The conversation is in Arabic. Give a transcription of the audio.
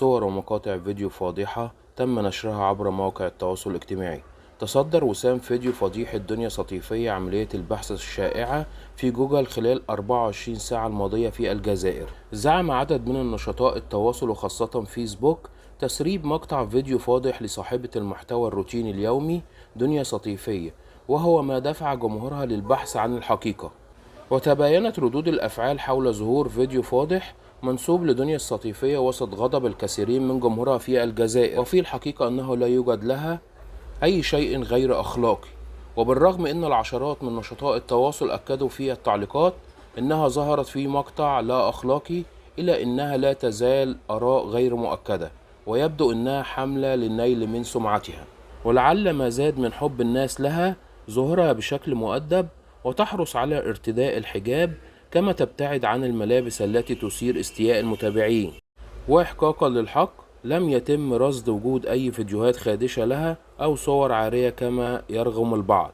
صور ومقاطع فيديو فاضحة تم نشرها عبر مواقع التواصل الاجتماعي. تصدر وسام فيديو فضيحة دنيا سطيفية عملية البحث الشائعة في جوجل خلال 24 ساعة الماضية في الجزائر. زعم عدد من نشطاء التواصل وخاصة فيسبوك تسريب مقطع فيديو فاضح لصاحبة المحتوى الروتيني اليومي دنيا سطيفية، وهو ما دفع جمهورها للبحث عن الحقيقة. وتباينت ردود الأفعال حول ظهور فيديو فاضح منسوب لدنيا السطيفية وسط غضب الكثيرين من جمهورها في الجزائر، وفي الحقيقة أنه لا يوجد لها أي شيء غير أخلاقي. وبالرغم أن العشرات من نشطاء التواصل أكدوا في التعليقات أنها ظهرت في مقطع لا أخلاقي، إلا أنها لا تزال آراء غير مؤكدة، ويبدو أنها حملة للنيل من سمعتها. ولعل ما زاد من حب الناس لها ظهورها بشكل مؤدب، وتحرص على ارتداء الحجاب، كما تبتعد عن الملابس التي تثير استياء المتابعين. وإحقاقا للحق، لم يتم رصد وجود أي فيديوهات خادشة لها أو صور عارية كما يرغم البعض.